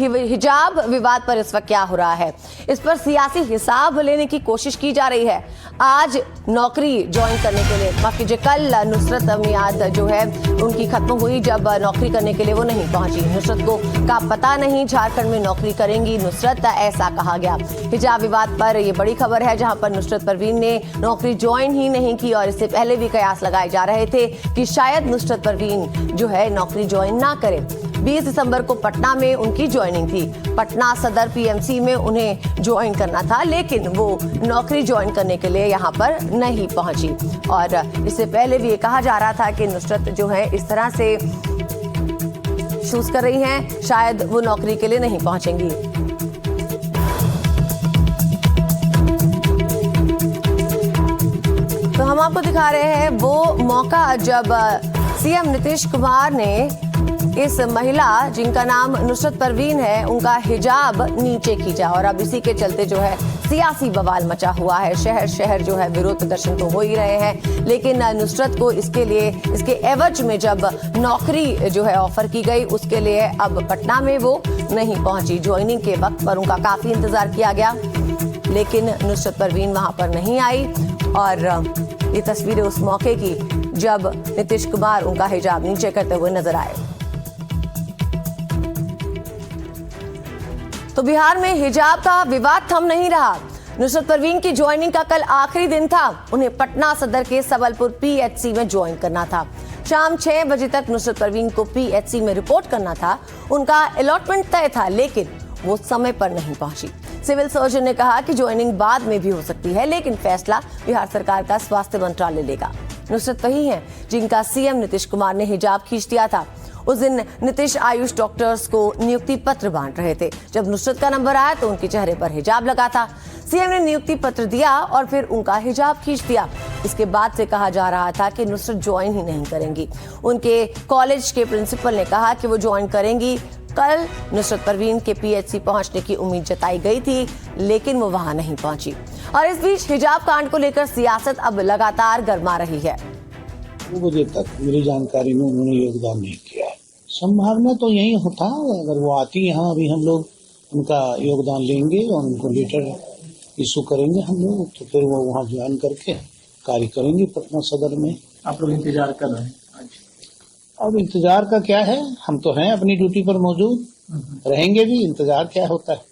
हिजाब विवाद पर इस वक्त क्या हो रहा है, इस पर सियासी हिसाब लेने की कोशिश की जा रही है। आज नौकरी ज्वाइन करने के लिए, माफ कीजिए, कल नुसरत मियाद जो है उनकी खत्म हुई, जब नौकरी करने के लिए वो नहीं पहुंची। नुसरत को का पता नहीं झारखंड में नौकरी करेंगी नुसरत, ऐसा कहा गया। हिजाब विवाद पर यह बड़ी खबर है, जहां पर नुसरत परवीन ने नौकरी ज्वाइन ही नहीं की और इससे पहले भी कयास लगाए जा रहे थे कि शायद नुसरत परवीन जो है नौकरी ज्वाइन ना करे। 20 दिसंबर को पटना में उनकी ज्वाइनिंग थी। पटना सदर पीएमसी में उन्हें ज्वाइन करना था, लेकिन वो नौकरी ज्वाइन करने के लिए यहाँ पर नहीं पहुंची। और इससे पहले भी ये कहा जा रहा था कि नुसरत जो है इस तरह से चूज कर रही हैं, शायद वो नौकरी के लिए नहीं पहुंचेंगी। तो हम आपको दिखा रहे हैं वो मौका जब सीएम नीतीश कुमार ने इस महिला जिनका नाम नुसरत परवीन है, उनका हिजाब नीचे खींचा। और अब इसी के चलते जो है सियासी बवाल मचा हुआ है। शहर शहर जो है विरोध प्रदर्शन तो हो ही रहे हैं, लेकिन नुसरत को इसके लिए, इसके एवज में जब नौकरी जो है ऑफर की गई, उसके लिए अब पटना में वो नहीं पहुंची। ज्वाइनिंग के वक्त पर उनका काफी इंतजार किया गया, लेकिन नुसरत परवीन वहां पर नहीं आई। और ये तस्वीरें उस मौके की जब नीतीश कुमार उनका हिजाब नीचे करते हुए नजर आए। तो बिहार में हिजाब का विवाद थम नहीं रहा। नुसरत परवीन की ज्वाइनिंग का कल आखिरी दिन था। उन्हें पटना सदर के सबलपुर पीएचसी में ज्वाइन करना था। शाम 6 बजे तक नुसरत परवीन को पीएचसी में रिपोर्ट करना था। उनका अलॉटमेंट तय था, लेकिन वो समय पर नहीं पहुंची। सिविल सर्जन ने कहा कि ज्वाइनिंग बाद में भी हो सकती है, लेकिन फैसला बिहार सरकार का स्वास्थ्य मंत्रालय लेगा। नुसरत वही है जिनका सीएम नीतीश कुमार ने हिजाब खींच दिया था। उस दिन नीतीश आयुष डॉक्टर्स को नियुक्ति पत्र बांट रहे थे। जब नुसरत का नंबर आया तो उनके चेहरे पर हिजाब लगा था। सीएम ने नियुक्ति पत्र दिया और फिर उनका हिजाब खींच दिया। इसके बाद से कहा जा रहा था कि नुसरत ज्वाइन ही नहीं करेंगी। उनके कॉलेज के प्रिंसिपल ने कहा कि वो ज्वाइन करेंगी। कल नुसरत परवीन के पीएचसी पहुंचने की उम्मीद जताई गई थी, लेकिन वो वहां नहीं पहुंची। और इस बीच हिजाब कांड को लेकर सियासत अब लगातार गर्मा रही है। 2 बजे तक मेरी जानकारी में उन्होंने योगदान नहीं किया है। संभावना तो यही होता, अगर वो आती यहाँ, अभी हम लोग उनका योगदान लेंगे और उनको लेटर इशू करेंगे हम लोग, तो फिर वो वहाँ ज्वाइन करके कार्य करेंगे पटना सदर में। आप लोग इंतजार कर रहे हैं आज? अब इंतजार का क्या है, हम तो हैं अपनी ड्यूटी पर मौजूद, रहेंगे भी। इंतजार क्या होता है।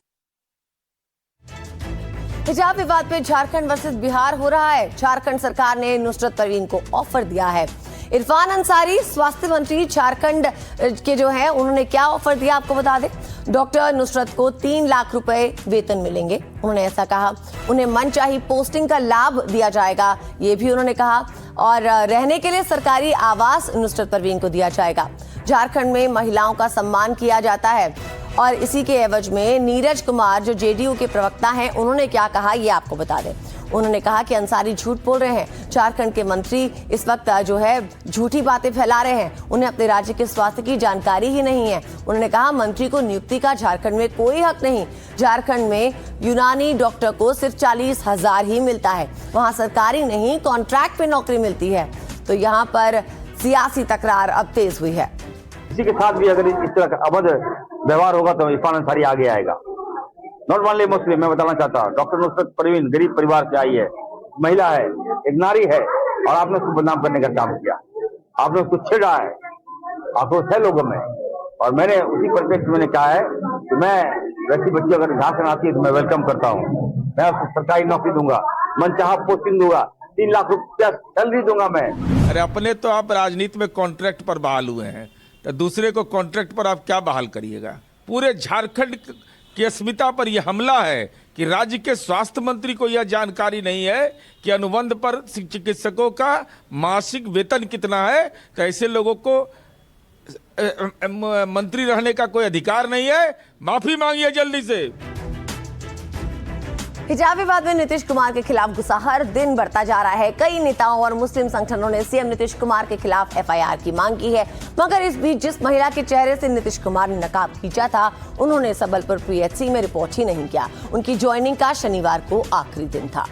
हिजाब विवाद पे झारखंड वर्सेस बिहार हो रहा है। झारखंड सरकार ने नुसरत परवीन को ऑफर दिया है। इरफान अंसारी स्वास्थ्य मंत्री झारखंड के जो है, उन्होंने क्या ऑफर दिया आपको बता दें। डॉक्टर नुसरत को 3 लाख रुपए वेतन मिलेंगे, उन्होंने ऐसा कहा। उन्हें मनचाही पोस्टिंग का लाभ दिया जाएगा, ये भी उन्होंने कहा। और रहने के लिए सरकारी आवास नुसरत परवीन को दिया जाएगा। झारखंड में महिलाओं का सम्मान किया जाता है। और इसी के एवज में नीरज कुमार जो जेडीयू के प्रवक्ता हैं, उन्होंने क्या कहा ये आपको बता दें। उन्होंने कहा कि अंसारी झूठ बोल रहे हैं। झारखंड के मंत्री इस वक्त जो है झूठी बातें फैला रहे हैं। उन्हें अपने राज्य के स्वास्थ्य की जानकारी ही नहीं है। उन्होंने कहा मंत्री को नियुक्ति का झारखंड में कोई हक नहीं। झारखंड में यूनानी डॉक्टर को सिर्फ 40,000 ही मिलता है। वहाँ सरकारी नहीं, कॉन्ट्रैक्ट पे नौकरी मिलती है। तो यहाँ पर सियासी तकरार अब तेज हुई है। किसी के साथ भी अगर इस तरह का अभद्र व्यवहार होगा तो इरफान अंसारी आगे आएगा। नॉट ओनली मुस्लिम, मैं बताना चाहता हूँ, डॉक्टर नुसरत परवीन गरीब परिवार से आई है, महिला है, एक नारी है, और आपने उसको बदनाम करने का काम किया। आपने उसको छेड़ा है, आक्रोश है लोगों में। और मैंने उसी परिप्रेक्ष्य में कहा है कि मैं वैसी बच्ची अगर झारखंड आती है तो मैं वेलकम करता हूँ। मैं उसको सरकारी नौकरी दूंगा, मनचाहा पोस्टिंग दूंगा, 3 लाख रुपया सैलरी दूंगा मैं। अरे अपने तो आप राजनीति में कॉन्ट्रैक्ट पर बहाल हुए हैं, तो दूसरे को कॉन्ट्रैक्ट पर आप क्या बहाल करिएगा। पूरे झारखंड की अस्मिता पर यह हमला है कि राज्य के स्वास्थ्य मंत्री को यह जानकारी नहीं है कि अनुबंध पर चिकित्सकों का मासिक वेतन कितना है। तो ऐसे लोगों को मंत्री रहने का कोई अधिकार नहीं है। माफी मांगिए जल्दी से। हिजाब विवाद में नीतीश कुमार के खिलाफ गुस्सा हर दिन बढ़ता जा रहा है। कई नेताओं और मुस्लिम संगठनों ने सीएम नीतीश कुमार के खिलाफ एफआईआर की मांग की है। मगर इस बीच जिस महिला के चेहरे से नीतीश कुमार ने नकाब खींचा था, उन्होंने सबलपुर पीएचसी में रिपोर्ट ही नहीं किया। उनकी ज्वाइनिंग का शनिवार को आखिरी दिन था।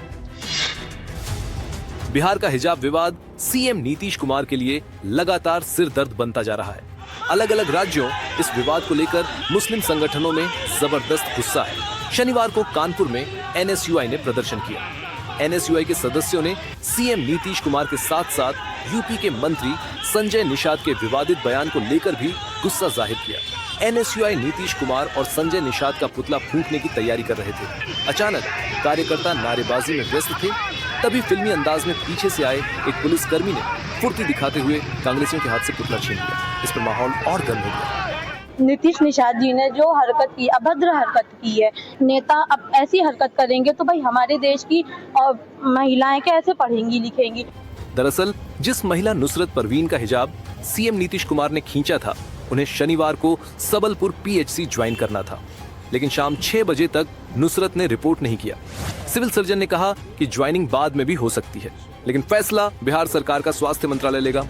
बिहार का हिजाब विवाद सीएम नीतीश कुमार के लिए लगातार सिरदर्द बनता जा रहा है। अलग अलग राज्यों इस विवाद को लेकर मुस्लिम संगठनों में जबरदस्त गुस्सा है। शनिवार को कानपुर में NSUI ने प्रदर्शन किया। NSUI के सदस्यों ने सीएम नीतीश कुमार के साथ साथ यूपी के मंत्री संजय निषाद के विवादित बयान को लेकर भी गुस्सा जाहिर किया। NSUI नीतीश कुमार और संजय निषाद का पुतला फूंकने की तैयारी कर रहे थे। अचानक कार्यकर्ता नारेबाजी में व्यस्त थे, तभी फिल्मी अंदाज में पीछे से आए एक पुलिसकर्मी ने फुर्ती दिखाते हुए कांग्रेसियों के हाथ से पुतला छीन लिया। इस पर माहौल और गर्म हो गया। नीतीश निषाद जी ने जो हरकत की, अभद्र हरकत की है, नेता अब ऐसी हरकत करेंगे तो भाई हमारे देश की महिलाएं कैसे पढ़ेंगी लिखेंगी। दरअसल जिस महिला नुसरत परवीन का हिजाब सीएम नीतीश कुमार ने खींचा था, उन्हें शनिवार को सबलपुर PHC ज्वाइन करना था, लेकिन शाम 6 बजे तक नुसरत ने रिपोर्ट नहीं किया। सिविल सर्जन ने कहा कि ज्वाइनिंग बाद में भी हो सकती है, लेकिन फैसला बिहार सरकार का स्वास्थ्य मंत्रालय लेगा।